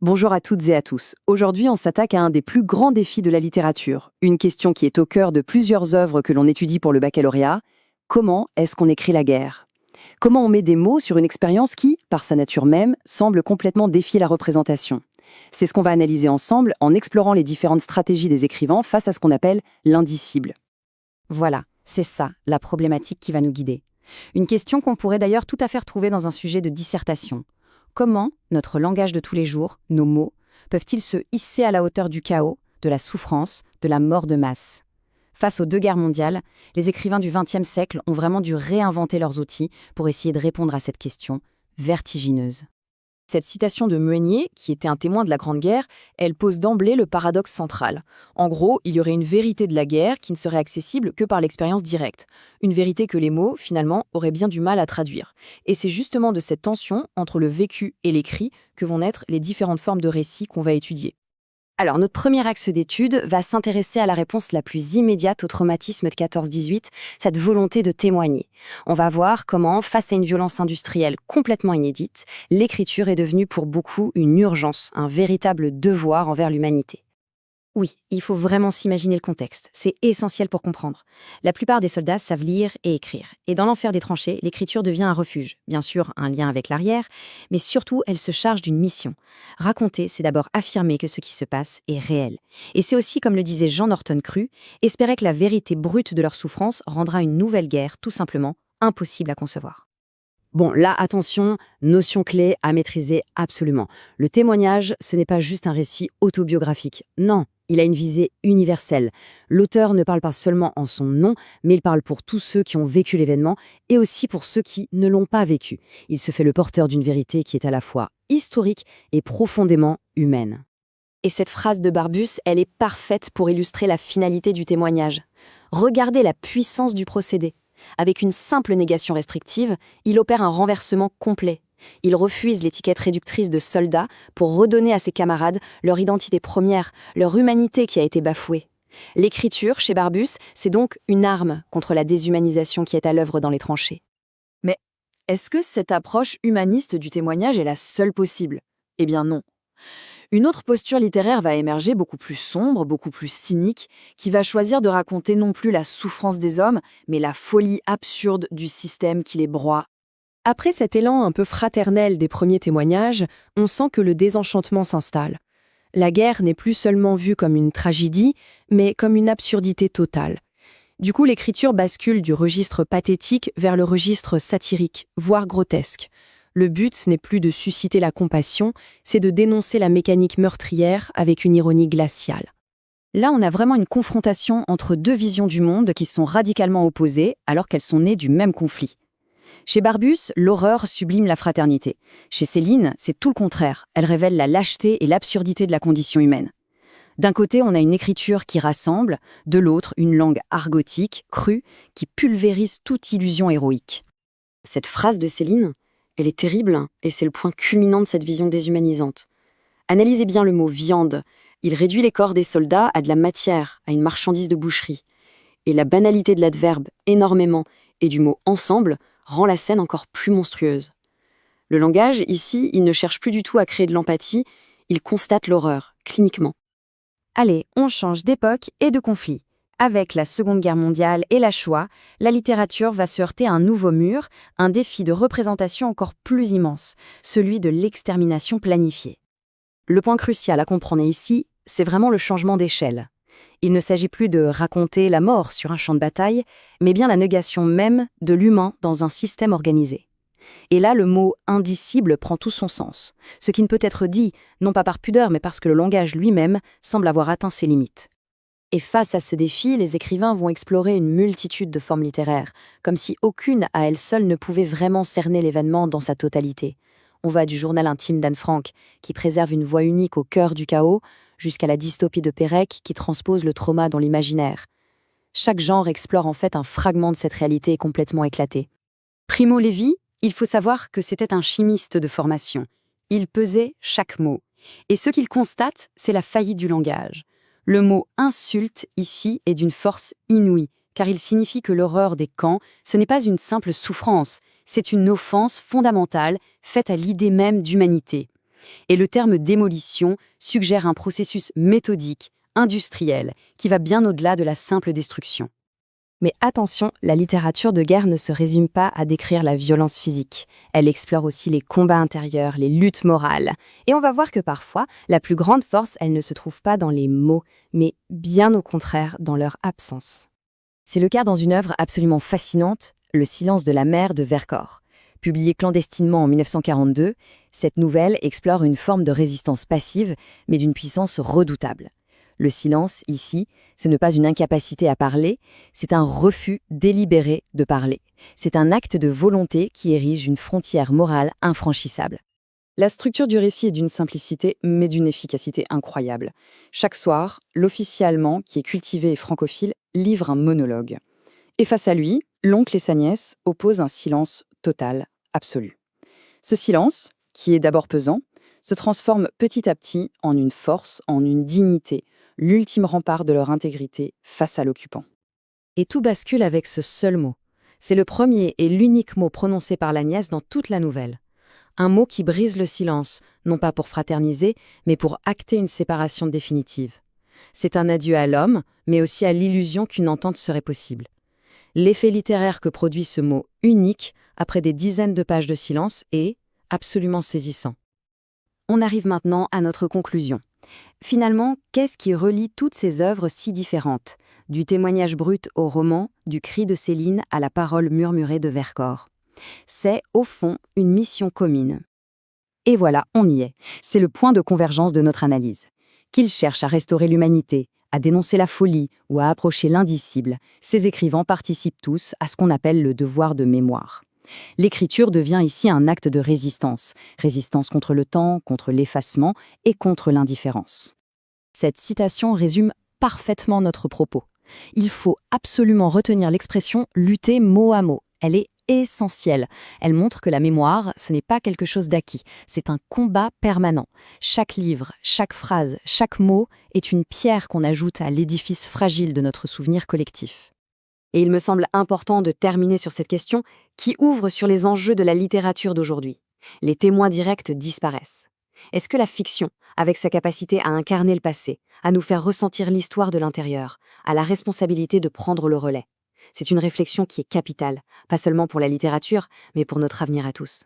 Bonjour à toutes et à tous. Aujourd'hui, on s'attaque à un des plus grands défis de la littérature, une question qui est au cœur de plusieurs œuvres que l'on étudie pour le baccalauréat. Comment est-ce qu'on écrit la guerre? Comment on met des mots sur une expérience qui, par sa nature même, semble complètement défier la représentation? C'est ce qu'on va analyser ensemble en explorant les différentes stratégies des écrivains face à ce qu'on appelle l'indicible. Voilà, c'est ça, la problématique qui va nous guider. Une question qu'on pourrait d'ailleurs tout à fait retrouver dans un sujet de dissertation. Comment notre langage de tous les jours, nos mots, peuvent-ils se hisser à la hauteur du chaos, de la souffrance, de la mort de masse? Face aux deux guerres mondiales, les écrivains du XXe siècle ont vraiment dû réinventer leurs outils pour essayer de répondre à cette question vertigineuse. Cette citation de Meunier, qui était un témoin de la Grande Guerre, elle pose d'emblée le paradoxe central. En gros, il y aurait une vérité de la guerre qui ne serait accessible que par l'expérience directe. Une vérité que les mots, finalement, auraient bien du mal à traduire. Et c'est justement de cette tension entre le vécu et l'écrit que vont naître les différentes formes de récits qu'on va étudier. Alors, notre premier axe d'étude va s'intéresser à la réponse la plus immédiate au traumatisme de 14-18, cette volonté de témoigner. On va voir comment, face à une violence industrielle complètement inédite, l'écriture est devenue pour beaucoup une urgence, un véritable devoir envers l'humanité. Oui, il faut vraiment s'imaginer le contexte. C'est essentiel pour comprendre. La plupart des soldats savent lire et écrire. Et dans l'enfer des tranchées, l'écriture devient un refuge. Bien sûr, un lien avec l'arrière, mais surtout, elle se charge d'une mission. Raconter, c'est d'abord affirmer que ce qui se passe est réel. Et c'est aussi, comme le disait Jean Norton Crue, espérer que la vérité brute de leur souffrance rendra une nouvelle guerre, tout simplement, impossible à concevoir. Bon, là, attention, notion clé à maîtriser absolument. Le témoignage, ce n'est pas juste un récit autobiographique. Non, il a une visée universelle. L'auteur ne parle pas seulement en son nom, mais il parle pour tous ceux qui ont vécu l'événement et aussi pour ceux qui ne l'ont pas vécu. Il se fait le porteur d'une vérité qui est à la fois historique et profondément humaine. Et cette phrase de Barbus, elle est parfaite pour illustrer la finalité du témoignage. Regardez la puissance du procédé. Avec une simple négation restrictive, il opère un renversement complet. Il refuse l'étiquette réductrice de soldat pour redonner à ses camarades leur identité première, leur humanité qui a été bafouée. L'écriture, chez Barbus, c'est donc une arme contre la déshumanisation qui est à l'œuvre dans les tranchées. Mais est-ce que cette approche humaniste du témoignage est la seule possible? Eh bien non. Une autre posture littéraire va émerger, beaucoup plus sombre, beaucoup plus cynique, qui va choisir de raconter non plus la souffrance des hommes, mais la folie absurde du système qui les broie. Après cet élan un peu fraternel des premiers témoignages, on sent que le désenchantement s'installe. La guerre n'est plus seulement vue comme une tragédie, mais comme une absurdité totale. Du coup, l'écriture bascule du registre pathétique vers le registre satirique, voire grotesque. Le but, ce n'est plus de susciter la compassion, c'est de dénoncer la mécanique meurtrière avec une ironie glaciale. Là, on a vraiment une confrontation entre deux visions du monde qui sont radicalement opposées alors qu'elles sont nées du même conflit. Chez Barbus, l'horreur sublime la fraternité. Chez Céline, c'est tout le contraire. Elle révèle la lâcheté et l'absurdité de la condition humaine. D'un côté, on a une écriture qui rassemble, de l'autre, une langue argotique, crue, qui pulvérise toute illusion héroïque. Cette phrase de Céline, elle est terrible, et c'est le point culminant de cette vision déshumanisante. Analysez bien le mot « viande ». Il réduit les corps des soldats à de la matière, à une marchandise de boucherie. Et la banalité de l'adverbe « énormément » et du mot « ensemble » rend la scène encore plus monstrueuse. Le langage, ici, il ne cherche plus du tout à créer de l'empathie, il constate l'horreur, cliniquement. Allez, on change d'époque et de conflit. Avec la Seconde Guerre mondiale et la Shoah, la littérature va se heurter à un nouveau mur, un défi de représentation encore plus immense, celui de l'extermination planifiée. Le point crucial à comprendre ici, c'est vraiment le changement d'échelle. Il ne s'agit plus de raconter la mort sur un champ de bataille, mais bien la négation même de l'humain dans un système organisé. Et là, le mot « indicible » prend tout son sens, ce qui ne peut être dit, non pas par pudeur, mais parce que le langage lui-même semble avoir atteint ses limites. Et face à ce défi, les écrivains vont explorer une multitude de formes littéraires, comme si aucune à elle seule ne pouvait vraiment cerner l'événement dans sa totalité. On va du journal intime d'Anne Frank, qui préserve une voix unique au cœur du chaos, jusqu'à la dystopie de Pérec, qui transpose le trauma dans l'imaginaire. Chaque genre explore en fait un fragment de cette réalité complètement éclatée. Primo Levi, il faut savoir que c'était un chimiste de formation. Il pesait chaque mot. Et ce qu'il constate, c'est la faillite du langage. Le mot « insulte » ici est d'une force inouïe, car il signifie que l'horreur des camps, ce n'est pas une simple souffrance, c'est une offense fondamentale faite à l'idée même d'humanité. Et le terme démolition suggère un processus méthodique, industriel, qui va bien au-delà de la simple destruction. Mais attention, la littérature de guerre ne se résume pas à décrire la violence physique. Elle explore aussi les combats intérieurs, les luttes morales. Et on va voir que parfois, la plus grande force, elle ne se trouve pas dans les mots, mais bien au contraire dans leur absence. C'est le cas dans une œuvre absolument fascinante, Le silence de la mer de Vercors. Publiée clandestinement en 1942, cette nouvelle explore une forme de résistance passive, mais d'une puissance redoutable. Le silence, ici, ce n'est pas une incapacité à parler, c'est un refus délibéré de parler. C'est un acte de volonté qui érige une frontière morale infranchissable. La structure du récit est d'une simplicité, mais d'une efficacité incroyable. Chaque soir, l'officier allemand, qui est cultivé et francophile, livre un monologue. Et face à lui, l'oncle et sa nièce opposent un silence total, absolu. Ce silence, qui est d'abord pesant, se transforme petit à petit en une force, en une dignité, l'ultime rempart de leur intégrité face à l'occupant. Et tout bascule avec ce seul mot. C'est le premier et l'unique mot prononcé par la nièce dans toute la nouvelle. Un mot qui brise le silence, non pas pour fraterniser, mais pour acter une séparation définitive. C'est un adieu à l'homme, mais aussi à l'illusion qu'une entente serait possible. L'effet littéraire que produit ce mot unique, après des dizaines de pages de silence, est absolument saisissant. On arrive maintenant à notre conclusion. Finalement, qu'est-ce qui relie toutes ces œuvres si différentes, du témoignage brut au roman, du cri de Céline à la parole murmurée de Vercors? C'est, au fond, une mission commune. Et voilà, on y est. C'est le point de convergence de notre analyse. Qu'ils cherchent à restaurer l'humanité, à dénoncer la folie ou à approcher l'indicible, ces écrivains participent tous à ce qu'on appelle le devoir de mémoire. L'écriture devient ici un acte de résistance, résistance contre le temps, contre l'effacement et contre l'indifférence. Cette citation résume parfaitement notre propos. Il faut absolument retenir l'expression « lutter mot à mot ». Elle est essentielle. Elle montre que la mémoire, ce n'est pas quelque chose d'acquis, c'est un combat permanent. Chaque livre, chaque phrase, chaque mot est une pierre qu'on ajoute à l'édifice fragile de notre souvenir collectif. Et il me semble important de terminer sur cette question qui ouvre sur les enjeux de la littérature d'aujourd'hui. Les témoins directs disparaissent. Est-ce que la fiction, avec sa capacité à incarner le passé, à nous faire ressentir l'histoire de l'intérieur, a la responsabilité de prendre le relais? C'est une réflexion qui est capitale, pas seulement pour la littérature, mais pour notre avenir à tous.